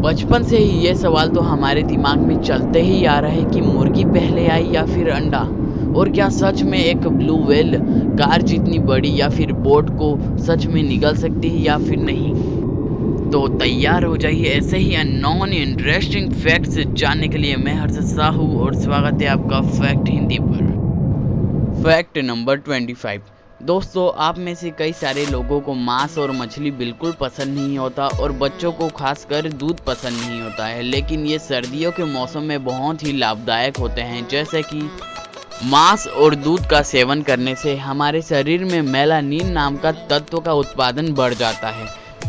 बचपन से ही ये सवाल तो हमारे दिमाग में चलते ही आ रहा है कि मुर्गी पहले आई या फिर अंडा। और क्या सच में एक ब्लू व्हेल कार जितनी बड़ी या फिर बोट को सच में निगल सकती है या फिर नहीं। तो तैयार हो जाइए ऐसे ही अननोन इंटरेस्टिंग फैक्ट्स जानने के लिए। मैं हर्ष साहू और स्वागत है आपका फैक्ट हिंदी पर। Fact number 25। दोस्तों, आप में से कई सारे लोगों को मांस और मछली बिल्कुल पसंद नहीं होता और बच्चों को खासकर दूध पसंद नहीं होता है, लेकिन ये सर्दियों के मौसम में बहुत ही लाभदायक होते हैं। जैसे कि मांस और दूध का सेवन करने से हमारे शरीर में मेलानिन नाम का तत्व का उत्पादन बढ़ जाता है,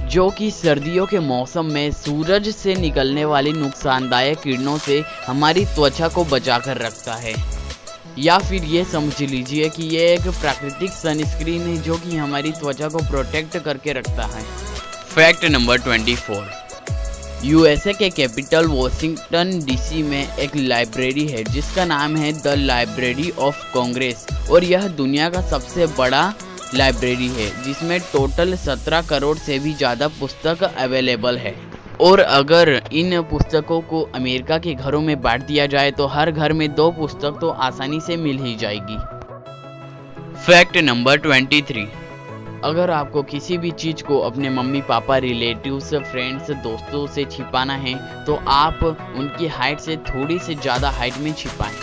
जो कि सर्दियों के मौसम में सूरज से निकलने वाली नुकसानदायक किरणों से हमारी त्वचा को बचाकर रखता है। या फिर ये समझ लीजिए कि ये एक प्राकृतिक सनस्क्रीन है जो कि हमारी त्वचा को प्रोटेक्ट करके रखता है। Fact number 24। यूएसए के कैपिटल वॉशिंगटन डीसी में एक लाइब्रेरी है जिसका नाम है द लाइब्रेरी ऑफ कांग्रेस, और यह दुनिया का सबसे बड़ा लाइब्रेरी है जिसमें टोटल 17 करोड़ से भी ज़्यादा पुस्तक अवेलेबल है। और अगर इन पुस्तकों को अमेरिका के घरों में बांट दिया जाए तो हर घर में 2 पुस्तक तो आसानी से मिल ही जाएगी। Fact number 23। अगर आपको किसी भी चीज़ को अपने मम्मी पापा, रिलेटिव्स, फ्रेंड्स, दोस्तों से छिपाना है तो आप उनकी हाइट से थोड़ी से ज़्यादा हाइट में छिपाएं,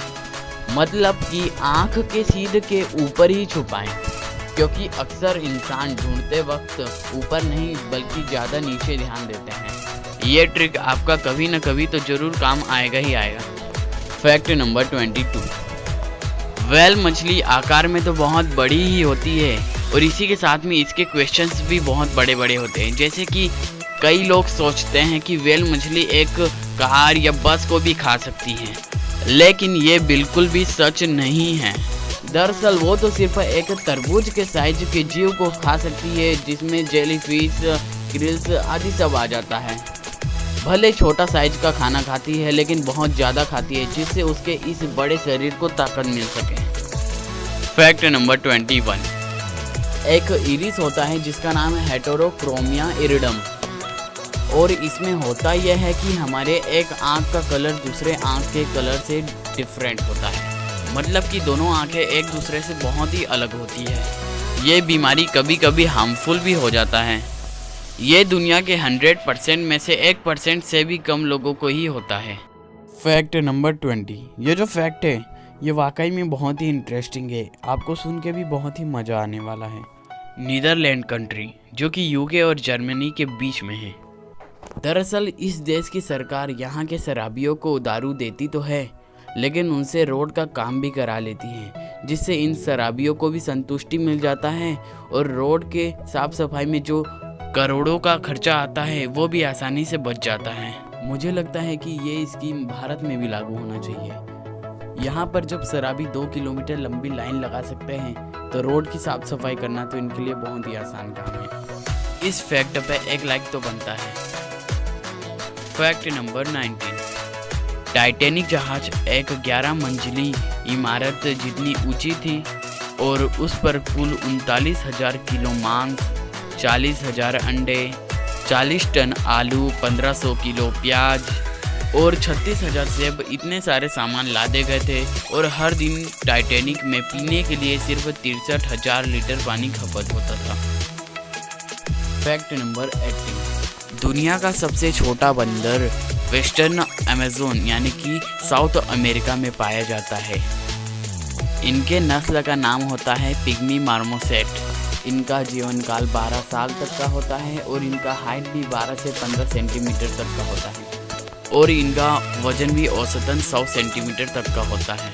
मतलब कि आँख के सीध के ऊपर ही छुपाएं, क्योंकि अक्सर इंसान ढूंढते वक्त ऊपर नहीं बल्कि ज़्यादा नीचे ध्यान देते हैं। ये ट्रिक आपका कभी न कभी तो जरूर काम आएगा ही आएगा। Fact number 22। व्हेल मछली आकार में तो बहुत बड़ी ही होती है और इसी के साथ में इसके क्वेश्चंस भी बहुत बड़े बड़े होते हैं। जैसे कि कई लोग सोचते हैं कि व्हेल मछली एक कार या बस को भी खा सकती है, लेकिन ये बिल्कुल भी सच नहीं है। दरअसल वो तो सिर्फ एक तरबूज के साइज के जीव को खा सकती है जिसमें जेलीफिश, क्रिल्स आदि सब आ जाता है। भले छोटा साइज का खाना खाती है लेकिन बहुत ज़्यादा खाती है जिससे उसके इस बड़े शरीर को ताकत मिल सके। Fact number 21। एक इरिस होता है जिसका नाम है हेटेरोक्रोमिया इरिडम, और इसमें होता यह है कि हमारे एक आँख का कलर दूसरे आँख के कलर से डिफरेंट होता है, मतलब कि दोनों आँखें एक दूसरे से बहुत ही अलग होती है। ये बीमारी कभी कभी हार्मफुल भी हो जाता है। ये दुनिया के 100% में से 1% से भी कम लोगों को ही होता है। Fact number 20। ये जो फैक्ट है ये वाकई में बहुत ही इंटरेस्टिंग है, आपको सुन के भी बहुत ही मज़ा आने वाला है। नीदरलैंड कंट्री जो कि यूके और जर्मनी के बीच में है। दरअसल इस देश की सरकार यहाँ के शराबियों को दारू देती तो है, लेकिन उनसे रोड का काम भी करा लेती है, जिससे इन शराबियों को भी संतुष्टि मिल जाता है और रोड के साफ सफाई में जो करोड़ों का खर्चा आता है वो भी आसानी से बच जाता है। मुझे लगता है कि ये स्कीम भारत में भी लागू होना चाहिए। यहाँ पर जब शराबी 2 किलोमीटर लंबी लाइन लगा सकते हैं तो रोड की साफ सफाई करना तो इनके लिए बहुत ही आसान काम है। इस फैक्ट पे एक लाइक तो बनता है। Fact number 19। टाइटैनिक जहाज एक 11 मंजिली इमारत जितनी ऊंची थी और उस पर कुल 39,000 किलो मांस, 40,000 अंडे, 40 टन आलू, 1500 किलो प्याज और 36,000 सेब, इतने सारे सामान लादे गए थे। और हर दिन टाइटैनिक में पीने के लिए सिर्फ 63,000 लीटर पानी खपत होता था। Fact number 18। दुनिया का सबसे छोटा बंदर वेस्टर्न अमेज़न यानी कि साउथ अमेरिका में पाया जाता है। इनके नस्ल का नाम होता है पिग्मी मार्मोसेट। इनका जीवन काल 12 साल तक का होता है और इनका हाइट भी 12 से 15 सेंटीमीटर तक का होता है और इनका वजन भी औसतन 100 सेंटीमीटर तक का होता है।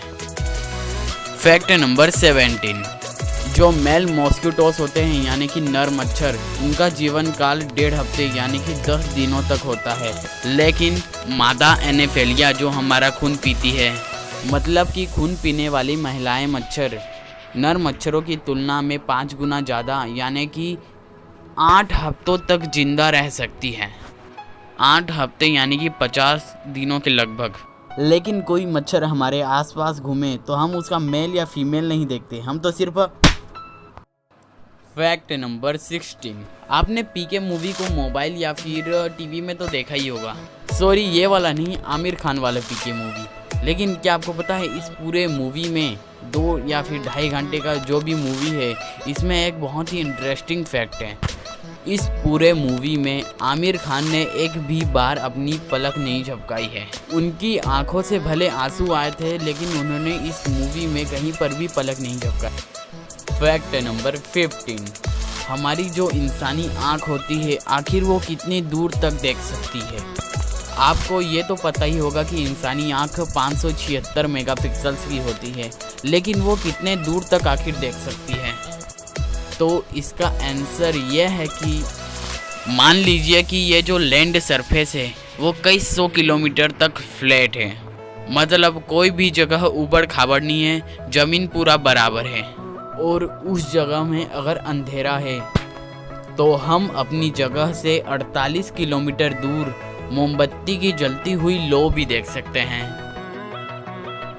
Fact number 17। जो मेल मॉस्किटोस होते हैं यानी कि नर मच्छर, उनका जीवन काल 1.5 हफ्ते यानी कि 10 दिनों तक होता है, लेकिन मादा एनेफेलिया जो हमारा खून पीती है, मतलब कि खून पीने वाली महिलाएं मच्छर, नर मच्छरों की तुलना में 5 गुना ज़्यादा यानी कि 8 हफ्तों तक जिंदा रह सकती है। 8 हफ्ते यानी कि 50 दिनों के लगभग। लेकिन कोई मच्छर हमारे आसपास घूमे तो हम उसका मेल या फीमेल नहीं देखते, हम तो सिर्फ। Fact number 16। आपने पीके मूवी को मोबाइल या फिर टीवी में तो देखा ही होगा। सॉरी, ये वाला नहीं, आमिर खान वाला पीके मूवी। लेकिन क्या आपको पता है इस पूरे मूवी में 2 या फिर 2.5 घंटे का जो भी मूवी है, इसमें एक बहुत ही इंटरेस्टिंग फैक्ट है। इस पूरे मूवी में आमिर खान ने एक भी बार अपनी पलक नहीं झपकाई है। उनकी आंखों से भले आंसू आए थे, लेकिन उन्होंने इस मूवी में कहीं पर भी पलक नहीं झपकाई। फैक्ट नंबर 15, हमारी जो इंसानी आंख होती है, आखिर वो कितनी दूर तक देख सकती है। आपको ये तो पता ही होगा कि इंसानी आंख 576 मेगापिक्सल्स की होती है, लेकिन वो कितने दूर तक आखिर देख सकती है। तो इसका आंसर ये है कि मान लीजिए कि ये जो लैंड सरफेस है वो कई 100 किलोमीटर तक फ्लैट है, मतलब कोई भी जगह ऊबड़ खाबड़ नहीं है, ज़मीन पूरा बराबर है। और उस जगह में अगर अंधेरा है तो हम अपनी जगह से 48 किलोमीटर दूर मोमबत्ती की जलती हुई लौ भी देख सकते हैं।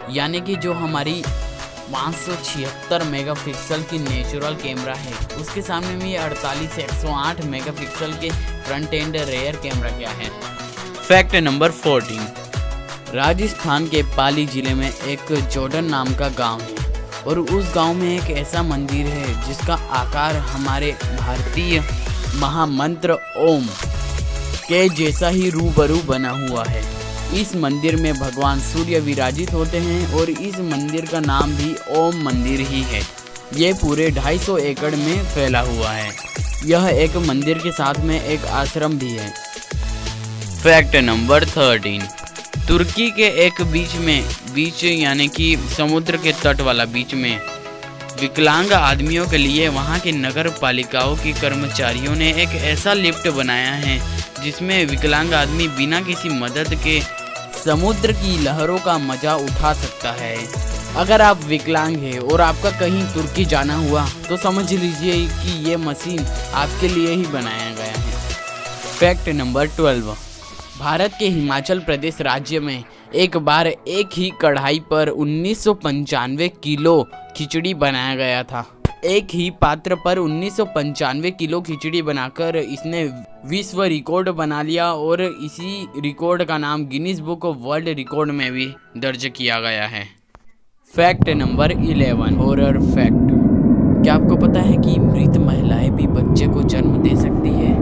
यानी कि जो हमारी 576 मेगापिक्सल की नेचुरल कैमरा है, उसके सामने में ये 48 108 मेगापिक्सल के फ्रंट एंड रेयर कैमरा क्या है। फैक्ट नंबर 14, राजस्थान के पाली जिले में एक जोडन नाम का गांव है, और उस गांव में एक ऐसा मंदिर है जिसका आकार हमारे भारतीय महामंत्र ओम के जैसा ही रूबरू बना हुआ है। इस मंदिर में भगवान सूर्य विराजित होते हैं और इस मंदिर का नाम भी ओम मंदिर ही है। ये पूरे 250 एकड़ में फैला हुआ है। यह एक मंदिर के साथ में एक आश्रम भी है। फैक्ट नंबर 13, तुर्की के एक बीच यानी कि समुद्र के तट वाला बीच में विकलांग आदमियों के लिए वहां की नगर पालिकाओं की कर्मचारियों ने एक ऐसा लिफ्ट बनाया है जिसमें विकलांग आदमी बिना किसी मदद के समुद्र की लहरों का मजा उठा सकता है। अगर आप विकलांग हैं और आपका कहीं तुर्की जाना हुआ तो समझ लीजिए कि ये मशीन आपके लिए ही बनाया गया है। फैक्ट नंबर 12, भारत के हिमाचल प्रदेश राज्य में एक बार एक ही कढ़ाई पर 1995 किलो खिचड़ी बनाया गया था। एक ही पात्र पर 1995 किलो खिचड़ी बनाकर इसने विश्व रिकॉर्ड बना लिया और इसी रिकॉर्ड का नाम Guinness book of world record में भी दर्ज किया गया है। फैक्ट नंबर 11, हॉरर फैक्ट, क्या आपको पता है कि मृत महिलाएं भी बच्चे को जन्म दे सकती है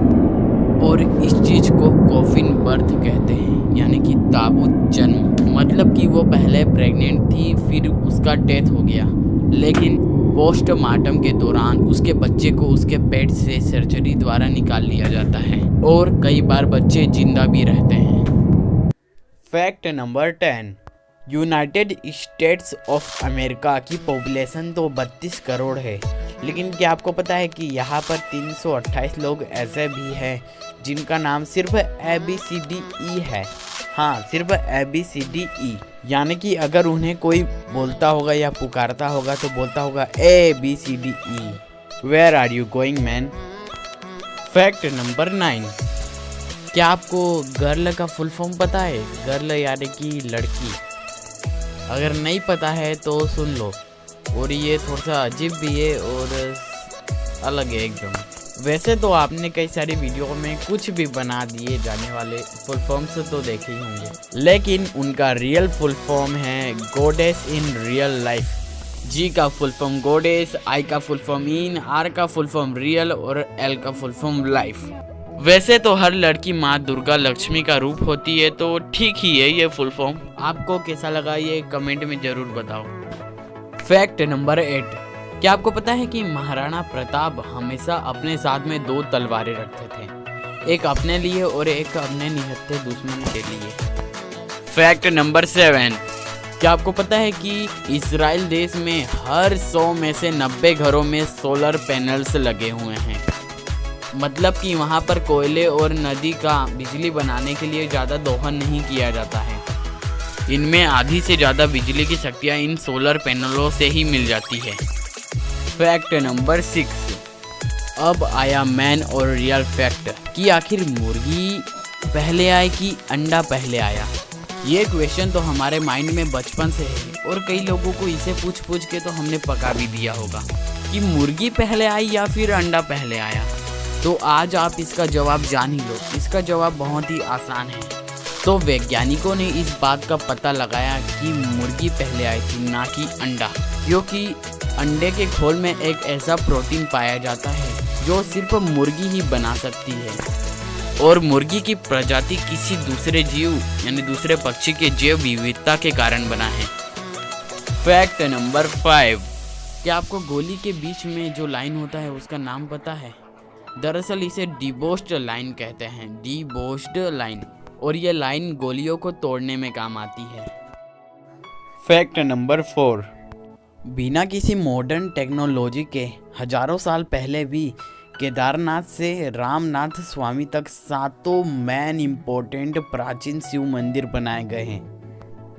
और इस चीज को कॉफिन बर्थ कहते हैं, यानी कि ताबूत जन्म। मतलब कि वो पहले प्रेग्नेंट थी, फिर उसका डेथ हो गया, लेकिन पोस्टमार्टम के दौरान उसके बच्चे को उसके पेट से सर्जरी द्वारा निकाल लिया जाता है और कई बार बच्चे जिंदा भी रहते हैं। Fact number 10, United states of America की पॉपुलेशन तो 32 करोड़ है, लेकिन क्या आपको पता है कि यहाँ पर 328 लोग ऐसे भी हैं जिनका नाम सिर्फ ABCDE है। हाँ, सिर्फ ABCDE, यानी कि अगर उन्हें कोई बोलता होगा या पुकारता होगा तो बोलता होगा ABCDE, where are you going man. Fact number 9, क्या आपको गर्ल का फुल फॉर्म पता है? गर्ल यानी कि लड़की। अगर नहीं पता है तो सुन लो, और ये थोड़ा सा अजीब भी है और अलग है एकदम। वैसे तो आपने कई सारी वीडियो में कुछ भी बना दिए जाने वाले फुल फॉर्म्स तो देखे ही होंगे, लेकिन उनका रियल फुल फॉर्म है गॉडेस इन रियल लाइफ। जी का फुल फॉर्म गॉडेस, आई का फुल फॉर्म इन, आर का फुल फॉर्म रियल और एल का फुल फॉर्म लाइफ। वैसे तो हर लड़की माँ दुर्गा लक्ष्मी का रूप होती है, तो ठीक ही है ये फुल फॉर्म। आपको कैसा लगा ये कमेंट में जरूर बताओ। फैक्ट नंबर 8, क्या आपको पता है कि महाराणा प्रताप हमेशा अपने साथ में 2 तलवारें रखते थे, एक अपने लिए और एक अपने निहत्थे दुश्मन के लिए। फैक्ट नंबर 7, क्या आपको पता है कि इजराइल देश में हर 100 में से 90 घरों में सोलर पैनल्स लगे हुए हैं। मतलब कि वहाँ पर कोयले और नदी का बिजली बनाने के लिए ज़्यादा दोहन नहीं किया जाता है। इनमें आधी से ज़्यादा बिजली की शक्तियाँ इन सोलर पैनलों से ही मिल जाती है। फैक्ट नंबर 6, अब आया मैन और रियल फैक्ट कि आखिर मुर्गी पहले आई कि अंडा पहले आया। ये क्वेश्चन तो हमारे माइंड में बचपन से है और कई लोगों को इसे पूछ के तो हमने पका भी दिया होगा कि मुर्गी पहले आई या फिर अंडा पहले आया। तो आज आप इसका जवाब जान ही लो। इसका जवाब बहुत ही आसान है। तो वैज्ञानिकों ने इस बात का पता लगाया कि मुर्गी पहले आई थी, ना कि अंडा, क्योंकि अंडे के खोल में एक ऐसा प्रोटीन पाया जाता है जो सिर्फ मुर्गी ही बना सकती है और मुर्गी की प्रजाति किसी दूसरे जीव यानी दूसरे पक्षी के जैव विविधता के कारण बना है। फैक्ट नंबर 5, क्या आपको गोली के बीच में जो लाइन होता है उसका नाम पता है? दरअसल इसे डिबोस्ड लाइन कहते हैं, डिबोस्ड लाइन, और ये लाइन गोलियों को तोड़ने में काम आती है। फैक्ट नंबर 4, बिना किसी मॉडर्न टेक्नोलॉजी के हजारों साल पहले भी केदारनाथ से रामनाथ स्वामी तक 7 मेन इम्पोर्टेंट प्राचीन शिव मंदिर बनाए गए हैं।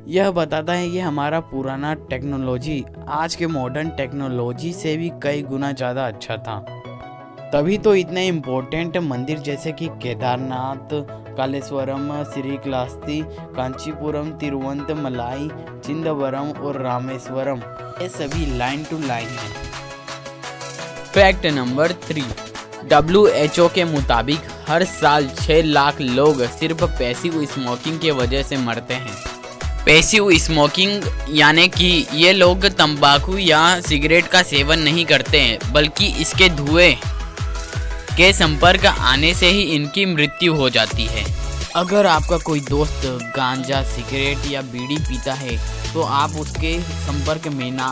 यह बताता है कि हमारा पुराना टेक्नोलॉजी आज के मॉडर्न टेक्नोलॉजी से भी कई गुना ज़्यादा अच्छा था। तभी तो इतने इम्पोर्टेंट मंदिर जैसे कि केदारनाथ, कालेश्वरम, श्रीकालहस्ती, कांचीपुरम, तिरुवंतमलाई, चिदंबरम और रामेश्वरम, ये सभी लाइन टू लाइन हैं। फैक्ट नंबर 3, WHO के मुताबिक हर साल 6 लाख लोग सिर्फ पैसिव स्मोकिंग की वजह से मरते हैं। पैसिव स्मोकिंग यानी कि ये लोग तंबाकू या सिगरेट का सेवन नहीं करते हैं, बल्कि इसके धुएं के संपर्क आने से ही इनकी मृत्यु हो जाती है। अगर आपका कोई दोस्त गांजा, सिगरेट या बीड़ी पीता है तो आप उसके संपर्क में ना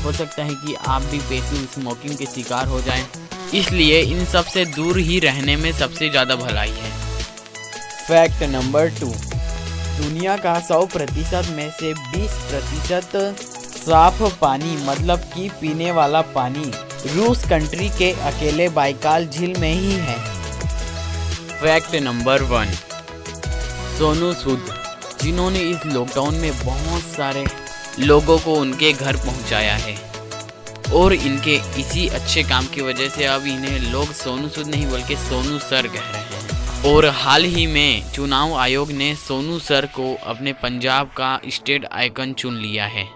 हो सकता है कि आप भी पैसिव स्मोकिंग के शिकार हो जाएं। इसलिए इन सब से दूर ही रहने में सबसे ज़्यादा भलाई है। फैक्ट नंबर 2, दुनिया का 100% में से 20% साफ पानी मतलब कि पीने वाला पानी रूस कंट्री के अकेले बाइकाल झील में ही है। फैक्ट नंबर 1, सोनू सूद, जिन्होंने इस लॉकडाउन में बहुत सारे लोगों को उनके घर पहुंचाया है और इनके इसी अच्छे काम की वजह से अब इन्हें लोग सोनू सूद नहीं बल्कि सोनू सर कह रहे हैं। और हाल ही में चुनाव आयोग ने सोनू सर को अपने पंजाब का स्टेट आइकन चुन लिया है।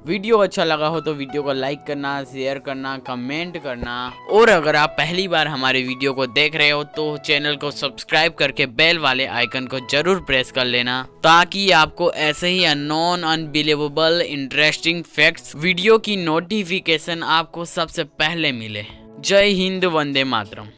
वीडियो अच्छा लगा हो तो वीडियो को लाइक करना, शेयर करना, कमेंट करना, और अगर आप पहली बार हमारे वीडियो को देख रहे हो तो चैनल को सब्सक्राइब करके बेल वाले आइकन को जरूर प्रेस कर लेना, ताकि आपको ऐसे ही unknown, unbelievable, interesting facts video की नोटिफिकेशन आपको सबसे पहले मिले। जय हिंद, वंदे मातरम।